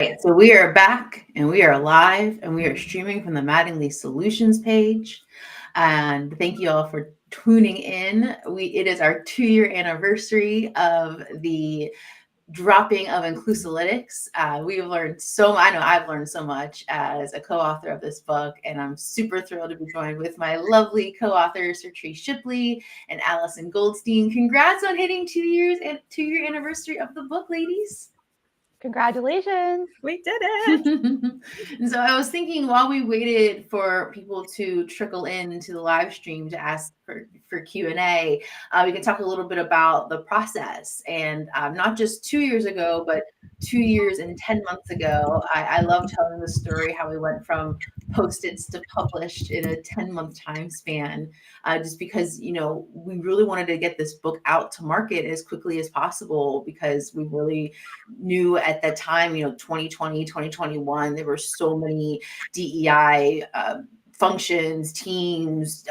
Right, so we are back and we are live and we are streaming from the Mattingly Solutions page. And thank you all for tuning in. It is our 2-year anniversary of the dropping of Inclusalytics. We have learned so much. I know I've learned so much as a co-author of this book, and I'm super thrilled to be joined with my lovely co-authors, Sertrice Shipley and Allison Goldstein. Congrats on hitting 2 years and 2-year anniversary of the book, ladies. Congratulations. We did it. And so I was thinking while we waited for people to trickle into the live stream to ask for Q&A, we can talk a little bit about the process. And not just 2 years ago, but 2 years and 10 months ago. I love telling the story how we went from Post-its to published in a 10-month time span, just because, you know, we really wanted to get this book out to market as quickly as possible, because we really knew at that time, you know, 2020, 2021, there were so many DEI functions, teams,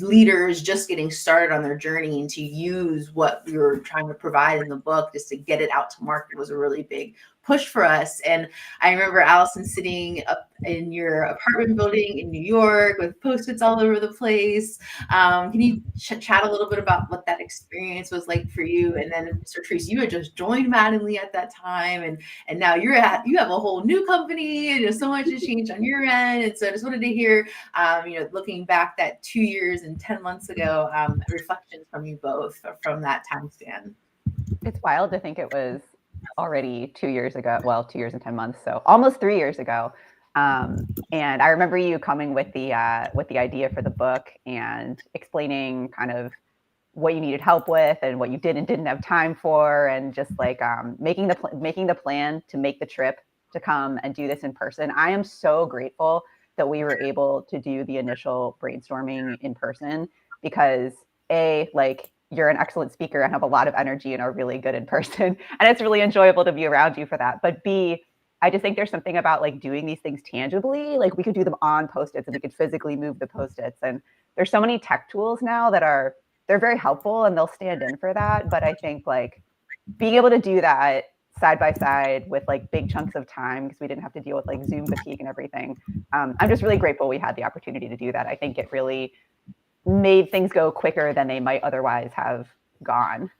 leaders just getting started on their journey, and to use what we were trying to provide in the book just to get it out to market was a really big push for us. And I remember Allison sitting up in your apartment building in New York with Post-its all over the place. Can you chat a little bit about what that experience was like for you? And then Sertrice, you had just joined Mattingly at that time, and now you have a whole new company, and there's so much has changed on your end. And so I just wanted to hear, you know, looking back that 2 years and 10 months ago, reflections from you both from that time span. It's wild to think it was already 2 years ago. Well, 2 years and 10 months, so almost 3 years ago. And I remember you coming with the idea for the book and explaining kind of what you needed help with and what you did and didn't have time for, and just like making the plan to make the trip to come and do this in person. I am so grateful that we were able to do the initial brainstorming in person, because like, you're an excellent speaker and have a lot of energy and are really good in person. And it's really enjoyable to be around you for that. But B, I just think there's something about like doing these things tangibly. Like, we could do them on Post-its and we could physically move the Post-its. And there's so many tech tools now that they're very helpful and they'll stand in for that. But I think like being able to do that side by side with like big chunks of time, because we didn't have to deal with like Zoom fatigue and everything. I'm just really grateful we had the opportunity to do that. I think it really made things go quicker than they might otherwise have gone.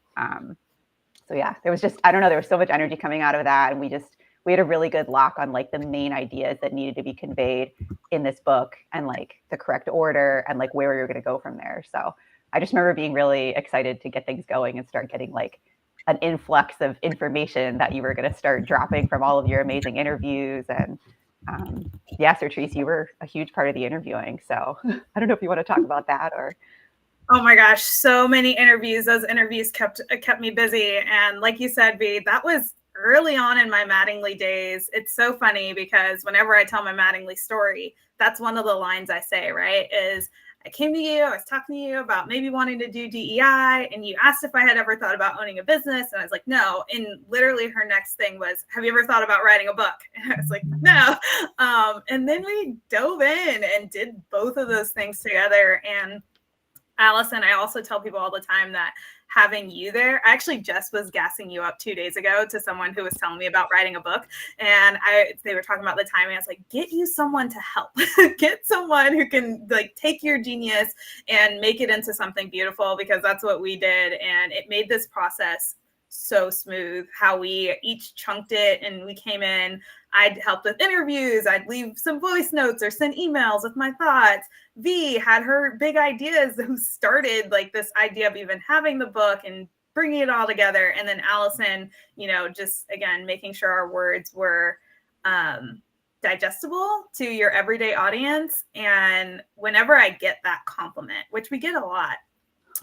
So yeah, there was just, I don't know, there was so much energy coming out of that. And we had a really good lock on like the main ideas that needed to be conveyed in this book, and like the correct order, and like where we were going to go from there. So I just remember being really excited to get things going and start getting like an influx of information that you were going to start dropping from all of your amazing interviews. And yeah, Sertrice, you were a huge part of the interviewing. So I don't know if you want to talk about that or. Oh my gosh, so many interviews. Those interviews kept me busy. And like you said, V, that was early on in my Mattingly days. It's so funny because whenever I tell my Mattingly story, that's one of the lines I say, right? Is I came to you, I was talking to you about maybe wanting to do DEI, and you asked if I had ever thought about owning a business. And I was like, no. And literally her next thing was, have you ever thought about writing a book? And I was like, no. And then we dove in and did both of those things together. And Allison, I also tell people all the time that having you there, I actually just was gassing you up 2 days ago to someone who was telling me about writing a book. And they were talking about the timing. I was like, get you someone to help. Get someone who can like take your genius and make it into something beautiful, because that's what we did. And it made this process so smooth, how we each chunked it, and we came in. I'd help with interviews. I'd leave some voice notes or send emails with my thoughts. V had her big ideas, who started like this idea of even having the book and bringing it all together. And then Allison, you know, just again, making sure our words were digestible to your everyday audience. And whenever I get that compliment, which we get a lot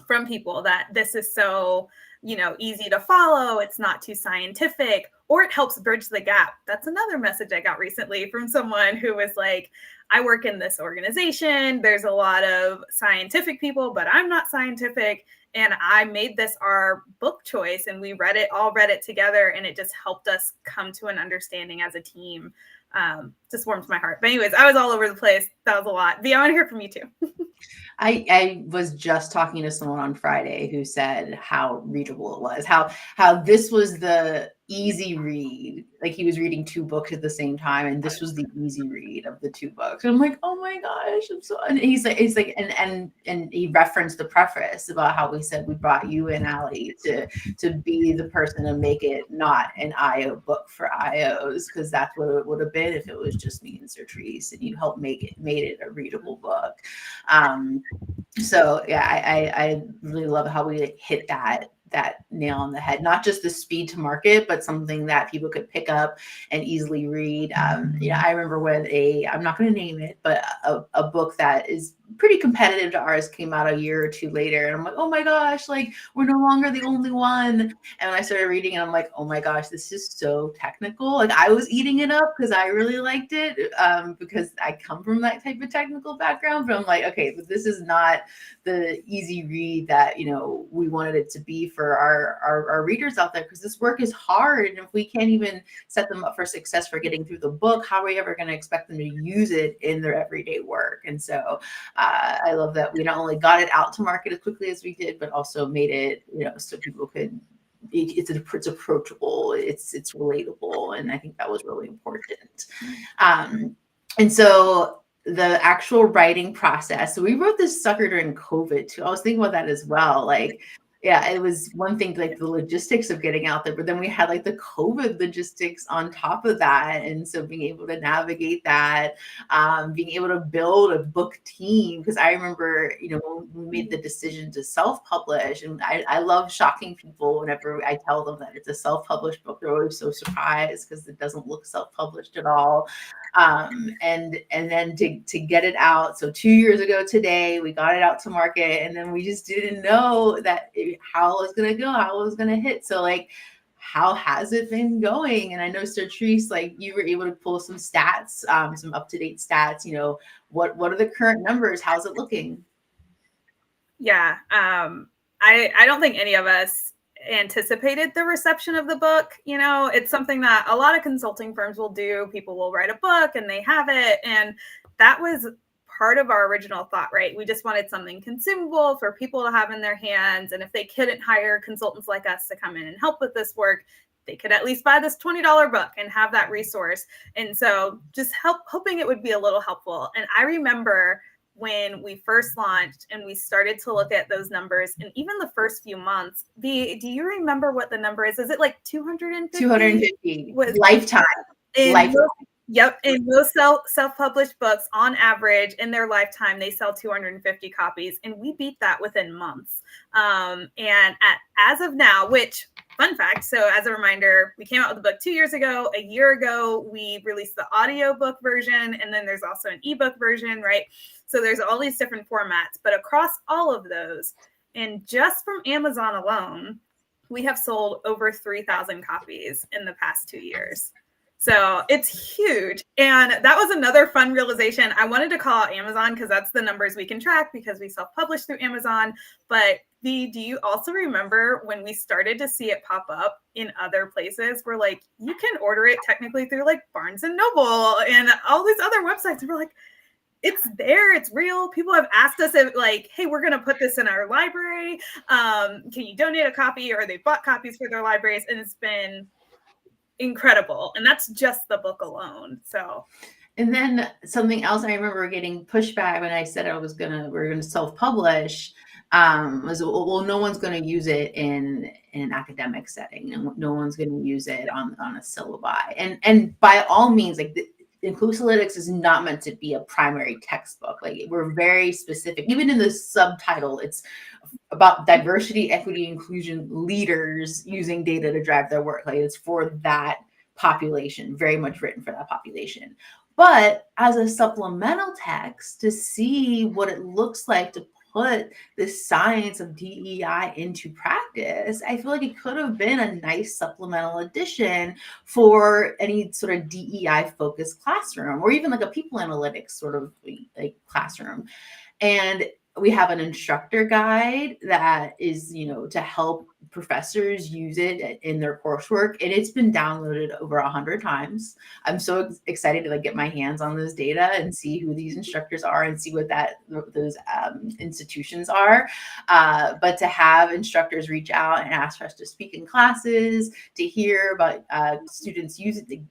from people, that this is so, you know, easy to follow, it's not too scientific, or it helps bridge the gap. That's another message I got recently from someone who was like, I work in this organization, there's a lot of scientific people, but I'm not scientific. And I made this our book choice, and we read it together, and it just helped us come to an understanding as a team. Just warms my heart. But anyways, I was all over the place. That was a lot. V, I want to hear from you too. I was just talking to someone on Friday who said how readable it was, how this was the easy read. Like he was reading 2 books at the same time, and this was the easy read of the 2 books. And I'm like, oh my gosh, I'm so. And he's like, and he referenced the preface about how we said we brought you in, Allie, to be the person to make it not an IO book for IOs, because that's what it would have been if it was just me and Sertrice, and you helped made it a readable book. So yeah, I really love how we hit that nail on the head, not just the speed to market, but something that people could pick up and easily read. I remember when I'm not going to name it, but a book that is pretty competitive to ours came out a year or 2 later. And I'm like, oh my gosh, like we're no longer the only one. And when I started reading it, I'm like, oh my gosh, this is so technical. Like I was eating it up because I really liked it, because I come from that type of technical background. But I'm like, okay, but this is not the easy read that, we wanted it to be for our readers out there, because this work is hard. And if we can't even set them up for success for getting through the book, how are we ever going to expect them to use it in their everyday work? And so I love that we not only got it out to market as quickly as we did, but also made it, so people could, it's approachable, it's relatable. And I think that was really important. And so the actual writing process, so we wrote this sucker during COVID too. I was thinking about that as well. Like, yeah, it was one thing, like the logistics of getting out there, but then we had like the COVID logistics on top of that. And so being able to navigate that, being able to build a book team, because I remember, when we made the decision to self-publish, and I love shocking people whenever I tell them that it's a self-published book. They're always so surprised because it doesn't look self-published at all. And then to get it out. So 2 years ago today, we got it out to market, and then we just didn't know how it was going to go, how it was going to hit. So like, how has it been going? And I know Sertrice, like you were able to pull some stats, some up-to-date stats, what are the current numbers? How's it looking? Yeah. I don't think any of us anticipated the reception of the book. It's something that a lot of consulting firms will do. People will write a book and they have it. And that was part of our original thought, right? We just wanted something consumable for people to have in their hands. And if they couldn't hire consultants like us to come in and help with this work, they could at least buy this $20 book and have that resource. And so just hoping it would be a little helpful. And I remember when we first launched and we started to look at those numbers, and even the first few months, do you remember what the number is? Is it like 250? 250 lifetime. Yep. And most self-published books on average in their lifetime, they sell 250 copies, and we beat that within months. As of now, which fun fact, so as a reminder, we came out with the book 2 years ago. A year ago, we released the audiobook version, and then there's also an ebook version, right? So there's all these different formats, but across all of those, and just from Amazon alone, we have sold over 3,000 copies in the past 2 years. So it's huge. And that was another fun realization. I wanted to call out Amazon because that's the numbers we can track because we self-publish through Amazon. But do you also remember when we started to see it pop up in other places where like you can order it technically through like Barnes and Noble and all these other websites? And we're like, it's there, it's real. People have asked us if like, hey, we're going to put this in our library. Can you donate a copy? Or they bought copies for their libraries. And it's been incredible. And that's just the book alone. So, and then something else I remember getting pushback when I said we're going to self-publish, was, well, no one's going to use it in an academic setting, and no one's going to use it on a syllabi. And by all means, like Inclusalytics is not meant to be a primary textbook. Like we're very specific. Even in the subtitle, it's about diversity, equity, inclusion leaders using data to drive their work. Like it's for that population, very much written for that population. But as a supplemental text to see what it looks like to put the science of DEI into practice, I feel like it could have been a nice supplemental addition for any sort of DEI focused classroom, or even like a people analytics sort of like classroom. And we have an instructor guide that is, to help professors use it in their coursework, and it's been downloaded over 100 times. I'm so excited to like get my hands on those data and see who these instructors are and see what those institutions are. But to have instructors reach out and ask for us to speak in classes, to hear about students using,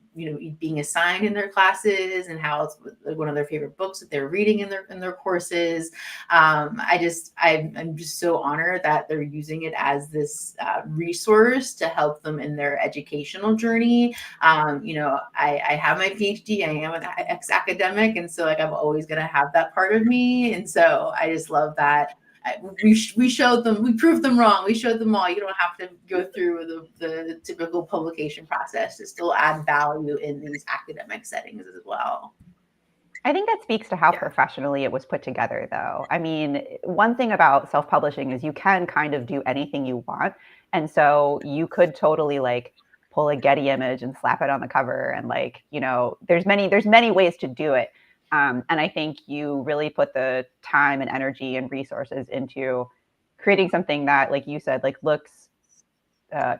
being assigned in their classes and how it's one of their favorite books that they're reading in their courses. I'm just so honored that they're using it as this resource to help them in their educational journey. I have my PhD. I am an ex-academic, and so like I'm always going to have that part of me. And so I just love that. We showed them, we proved them wrong. We showed them all. You don't have to go through the typical publication process to still add value in these academic settings as well. I think that speaks to how professionally it was put together, though. I mean, one thing about self-publishing is you can kind of do anything you want. And so you could totally like pull a Getty image and slap it on the cover. And like, there's many ways to do it. And I think you really put the time and energy and resources into creating something that, like you said, like looks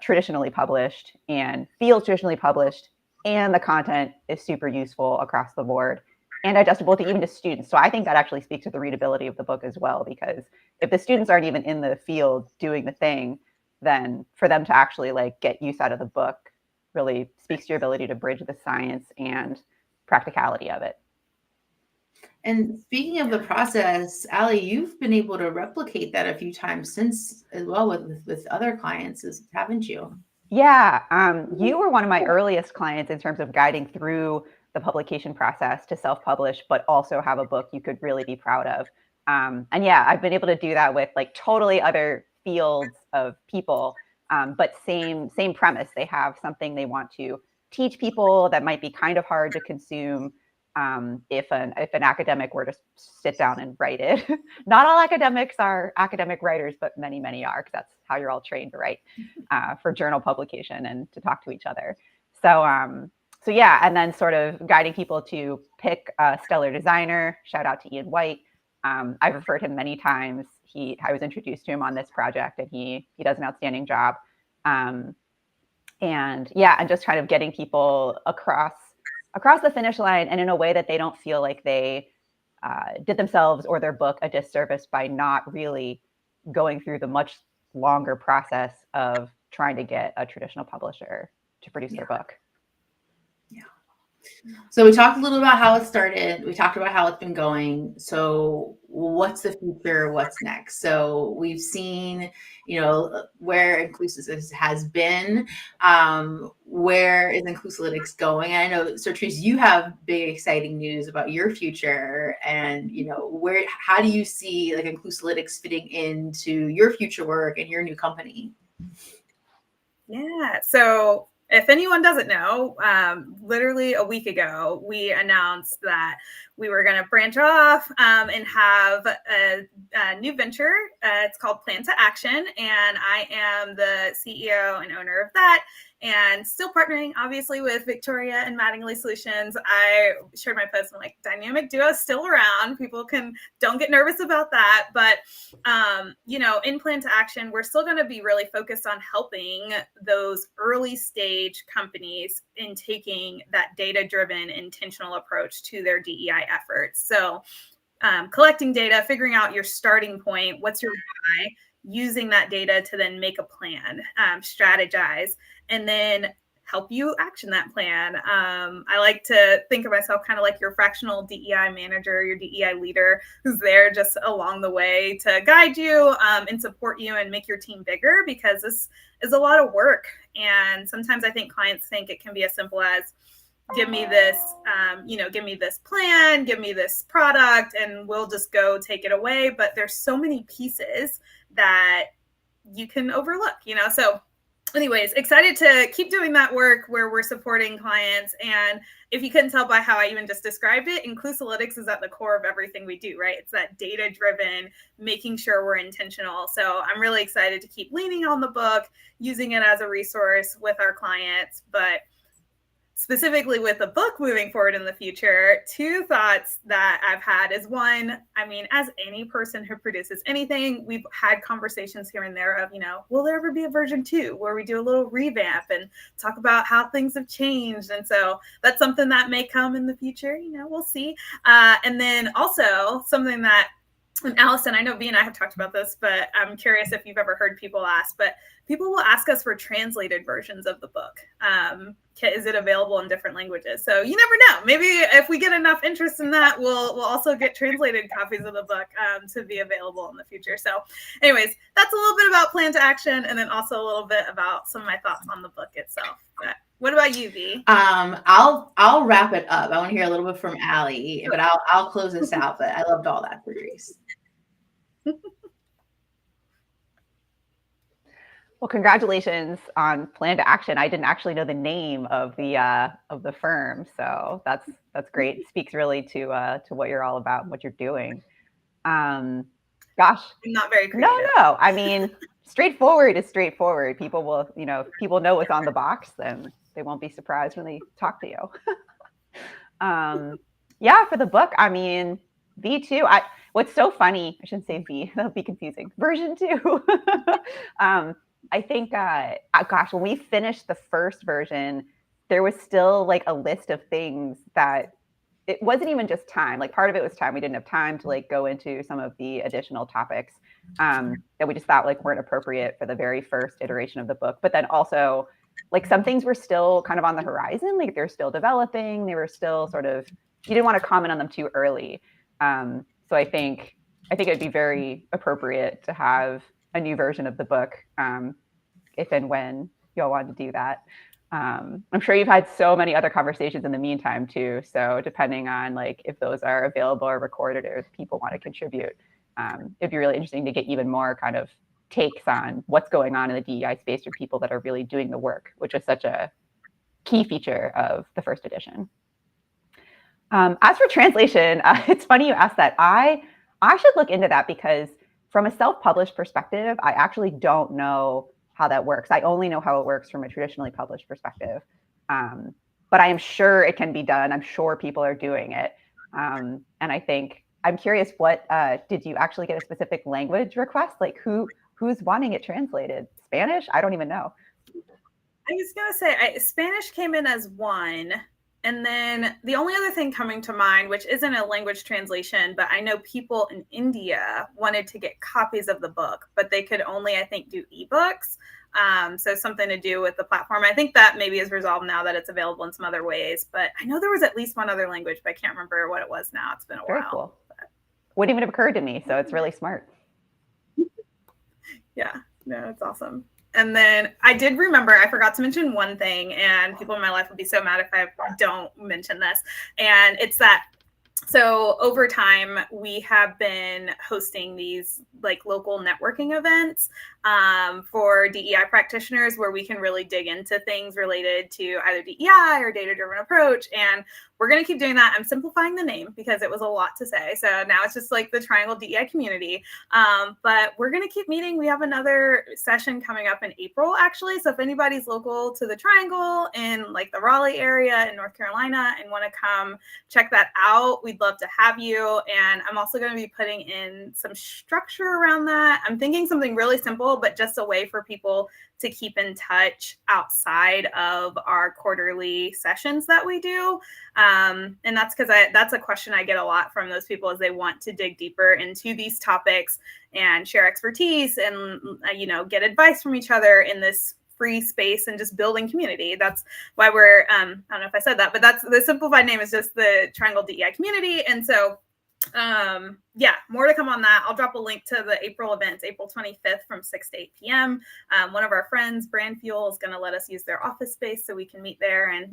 traditionally published and feels traditionally published, and the content is super useful across the board and digestible to even to students. So I think that actually speaks to the readability of the book as well, because if the students aren't even in the field doing the thing, then for them to actually like get use out of the book really speaks to your ability to bridge the science and practicality of it. And speaking of the process, Allie, you've been able to replicate that a few times since as well with other clients, haven't you? Yeah, you were one of my earliest clients in terms of guiding through the publication process to self-publish, but also have a book you could really be proud of. And yeah, I've been able to do that with like totally other fields of people, but same premise. They have something they want to teach people that might be kind of hard to consume. If an academic were to sit down and write it. Not all academics are academic writers, but many are, because that's how you're all trained to write for journal publication and to talk to each other. So yeah, and then sort of guiding people to pick a stellar designer. Shout out to Ian White. I've referred him many times. I was introduced to him on this project, and he does an outstanding job. And just kind of getting people across the finish line, and in a way that they don't feel like they did themselves or their book a disservice by not really going through the much longer process of trying to get a traditional publisher to produce their book. Yeah. So we talked a little about how it started. We talked about how it's been going. So what's the future? What's next? So we've seen, where Inclusalytics has been. Where is Inclusalytics going? And I know, Sertrice, you have big, exciting news about your future. And, how do you see like Inclusalytics fitting into your future work and your new company? Yeah. So if anyone doesn't know, literally a week ago, we announced that we were going to branch off and have a new venture. It's called Plan to Action, and I am the CEO and owner of that, and still partnering, obviously, with Victoria and Mattingly Solutions. I shared my post, and like, dynamic duo is still around. People don't get nervous about that. But, in Plan to Action, we're still going to be really focused on helping those early stage companies in taking that data-driven, intentional approach to their DEI efforts. So collecting data, figuring out your starting point, what's your why, using that data to then make a plan, strategize, and then help you action that plan. I like to think of myself kind of like your fractional DEI manager, your DEI leader, who's there just along the way to guide you and support you and make your team bigger, because this is a lot of work. And sometimes I think clients think it can be as simple as, give me this, give me this plan, give me this product, and we'll just go take it away. But there's so many pieces that you can overlook, So anyways, excited to keep doing that work where we're supporting clients. And if you couldn't tell by how I even just described it, Inclusalytics is at the core of everything we do, right? It's that data-driven, making sure we're intentional. So I'm really excited to keep leaning on the book, using it as a resource with our clients, but specifically with the book moving forward in the future, two thoughts that I've had is one, I mean, as any person who produces anything, we've had conversations here and there of, will there ever be a version 2 where we do a little revamp and talk about how things have changed? And so that's something that may come in the future, we'll see. And then also something that, and Allison, I know V and I have talked about this, but I'm curious if you've ever heard people ask, but people will ask us for translated versions of the book. Is it available in different languages? So you never know. Maybe if we get enough interest in that, we'll also get translated copies of the book to be available in the future. So anyways, that's a little bit about plan to action, and then also a little bit about some of my thoughts on the book itself. But what about you, V? I'll wrap it up. I want to hear a little bit from Allie, but I'll close this out. But I loved all that, Sertrice. Well, congratulations on Plan to Action. I didn't actually know the name of the firm, so that's great. It speaks really to what you're all about and what you're doing. Gosh, I'm not very creative. No. I mean, straightforward is straightforward. People will, if people know what's on the box, then they won't be surprised when they talk to you. Yeah, for the book, I mean, V2. What's so funny? I shouldn't say V. That'll be confusing. Version 2. I think, gosh, when we finished the first version, there was still like a list of things that it wasn't even just time. Like part of it was time. We didn't have time to like go into some of the additional topics that we just thought like weren't appropriate for the very first iteration of the book. But then also like some things were still kind of on the horizon. Like they're still developing. They were still sort of, you didn't want to comment on them too early. So I think it'd be very appropriate to have a new version of the book, if and when y'all want to do that. I'm sure you've had so many other conversations in the meantime too. So depending on like if those are available or recorded or if people want to contribute, it'd be really interesting to get even more kind of takes on what's going on in the DEI space for people that are really doing the work, which was such a key feature of the first edition. As for translation, it's funny you asked that. I should look into that because from a self-published perspective, I actually don't know how that works. I only know how it works from a traditionally published perspective. But I am sure it can be done. I'm sure people are doing it. And I think, I'm curious, what did you actually get a specific language request? Like who's wanting it translated? Spanish? I don't even know. I was going to say, Spanish came in as one. And then the only other thing coming to mind, which isn't a language translation, but I know people in India wanted to get copies of the book, but they could only, I think, do ebooks. So something to do with the platform. I think that maybe is resolved now that it's available in some other ways. But I know there was at least one other language, but I can't remember what it was now. It's been a while. Very cool. Wouldn't even have occurred to me. So it's really smart. Yeah, no, it's awesome. And then I did remember, I forgot to mention one thing, and people in my life would be so mad if I don't mention this. And it's that, so over time, we have been hosting these like local networking events for DEI practitioners where we can really dig into things related to either DEI or data-driven approach. And we're going to keep doing that. I'm simplifying the name because it was a lot to say. So now it's just like the Triangle DEI community. But we're going to keep meeting. We have another session coming up in April, actually. So if anybody's local to the Triangle in like the Raleigh area in North Carolina and want to come check that out, we'd love to have you. And I'm also going to be putting in some structure around that. I'm thinking something really simple, but just a way for people to keep in touch outside of our quarterly sessions that we do. And that's because that's a question I get a lot from those people, is they want to dig deeper into these topics and share expertise and, get advice from each other in this free space and just building community. That's why we're, I don't know if I said that, but that's the simplified name is just the Triangle DEI community. And so more to come on that. I'll drop a link to the April events, April 25th from 6 to 8 p.m. One of our friends, Brand Fuel, is going to let us use their office space so we can meet there and,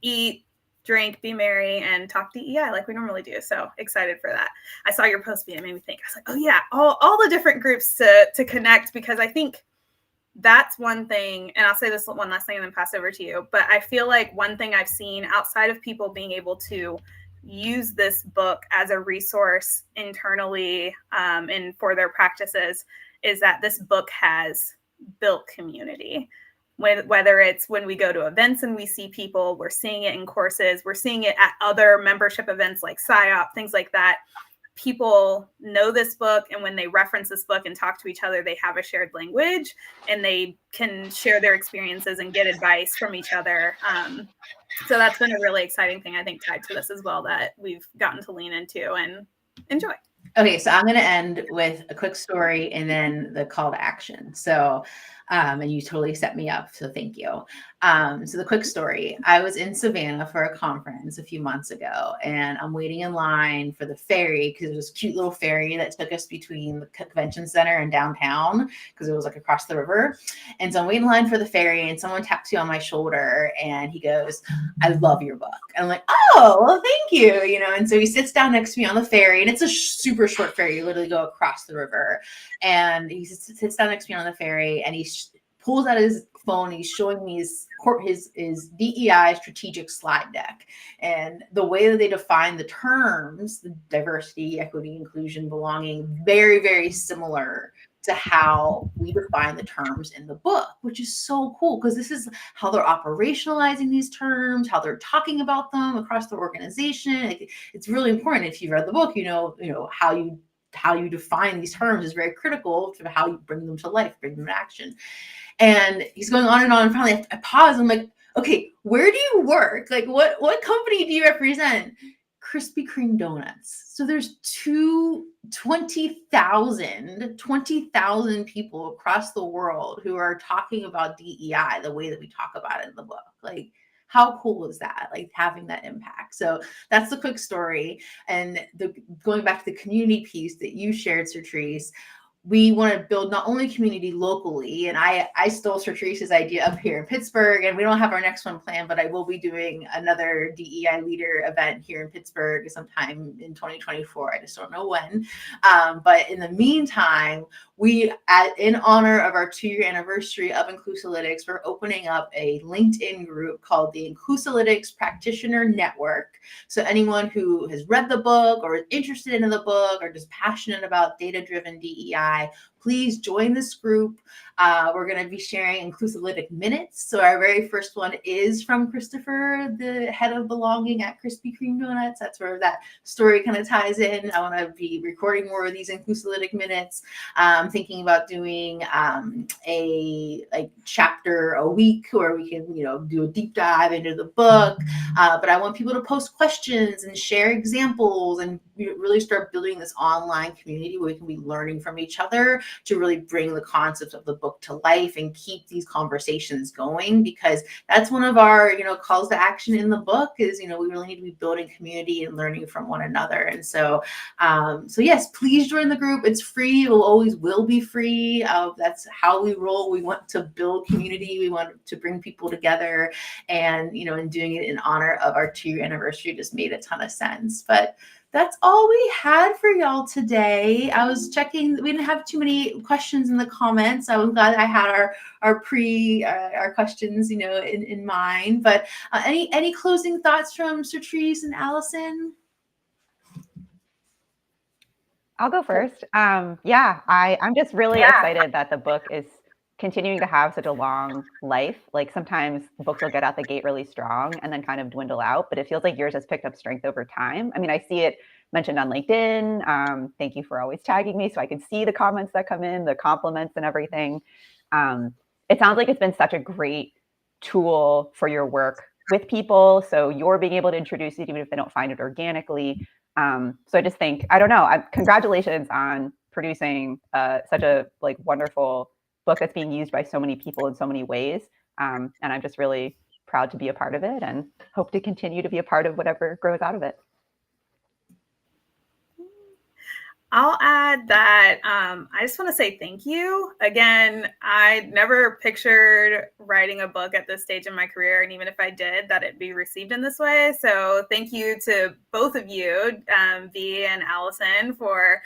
eat, drink, be merry, and talk DEI like we normally do. So excited for that. I saw your post, and it made me think. I was like, oh yeah, all the different groups to connect, because I think that's one thing. And I'll say this one last thing and then pass over to you. But I feel like one thing I've seen outside of people being able to use this book as a resource internally and for their practices is that this book has built community. whether it's when we go to events and we see people, we're seeing it in courses, we're seeing it at other membership events like PSYOP, things like that. People know this book, and when they reference this book and talk to each other, they have a shared language and they can share their experiences and get advice from each other. So that's been a really exciting thing, I think, tied to this as well, that we've gotten to lean into and enjoy. Okay, so I'm going to end with a quick story and then the call to action. So, and you totally set me up, so thank you. So the quick story, I was in Savannah for a conference a few months ago, and I'm waiting in line for the ferry because it was a cute little ferry that took us between the convention center and downtown because it was like across the river. And so I'm waiting in line for the ferry, and someone taps you on my shoulder, and he goes, "I love your book." And I'm like, "Oh, well, thank you." You know, and so he sits down next to me on the ferry, and it's a super short ferry. You literally go across the river, and he sits down next to me on the ferry, and he pulls out his phone. He's showing me his DEI strategic slide deck, and the way that they define the terms, the diversity, equity, inclusion, belonging, very, very similar to how we define the terms in the book, which is so cool because this is how they're operationalizing these terms, how they're talking about them across the organization. It's really important. If you've read the book, you know how you define these terms is very critical to how you bring them to life, bring them to action. And he's going on and on. And finally, I pause. I'm like, "Okay, where do you work? Like, what company do you represent?" Krispy Kreme donuts. So there's 20,000 people across the world who are talking about DEI the way that we talk about it in the book. Like, how cool is that? Like, having that impact. So that's the quick story. And going back to the community piece that you shared, Sertrice, we want to build not only community locally, and I stole Sertrice's idea up here in Pittsburgh, and we don't have our next one planned, but I will be doing another DEI leader event here in Pittsburgh sometime in 2024. I just don't know when. But in the meantime, in honor of our 2-year anniversary of Inclusalytics, we're opening up a LinkedIn group called the Inclusalytics Practitioner Network. So anyone who has read the book or is interested in the book or just passionate about data-driven DEI, please join this group. We're going to be sharing Inclusalytic minutes. So our very first one is from Christopher, the head of belonging at Krispy Kreme Donuts. That's where that story kind of ties in. I want to be recording more of these Inclusalytic minutes. I'm thinking about doing a chapter a week where we can, do a deep dive into the book. But I want people to post questions and share examples and really start building this online community where we can be learning from each other to really bring the concepts of the book to life and keep these conversations going, because that's one of our calls to action in the book is we really need to be building community and learning from one another. And so yes, please join the group. It's free. It always will be free. That's how we roll. We want to build community. We want to bring people together, and and doing it in honor of our 2-year anniversary just made a ton of sense. But that's all we had for y'all today. I was checking. We didn't have too many questions in the comments. I was glad I had our questions, in mind. But any closing thoughts from Sertrice and Allison? I'll go first. I'm just really excited that the book is continuing to have such a long life. Like sometimes books will get out the gate really strong and then kind of dwindle out, but it feels like yours has picked up strength over time. I mean, I see it mentioned on LinkedIn. Thank you for always tagging me so I can see the comments that come in, the compliments and everything. It sounds like it's been such a great tool for your work with people. So you're being able to introduce it even if they don't find it organically. So I just think, I don't know, congratulations on producing such a wonderful book that's being used by so many people in so many ways. And I'm just really proud to be a part of it and hope to continue to be a part of whatever grows out of it. I'll add that I just want to say thank you. Again, I never pictured writing a book at this stage in my career, and even if I did, that it'd be received in this way. So thank you to both of you, V and Allison, for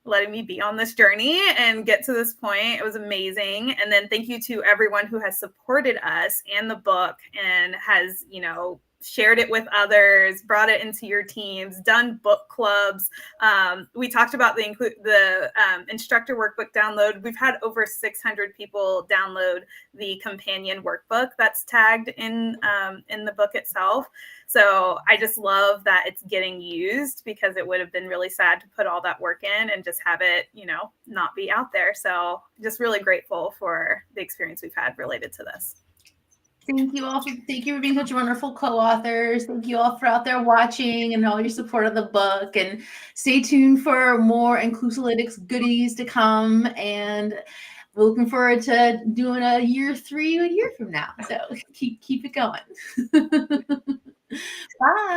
letting me be on this journey and get to this point. It was amazing. And then thank you to everyone who has supported us and the book and has, shared it with others, brought it into your teams, done book clubs. We talked about the instructor workbook download. We've had over 600 people download the companion workbook that's tagged in the book itself. So I just love that it's getting used, because it would have been really sad to put all that work in and just have it, not be out there. So just really grateful for the experience we've had related to this. Thank you for being such wonderful co-authors. Thank you all for out there watching and all your support of the book. And stay tuned for more Inclusalytics goodies to come. And we're looking forward to doing a year 3 a year from now. So keep it going. Bye.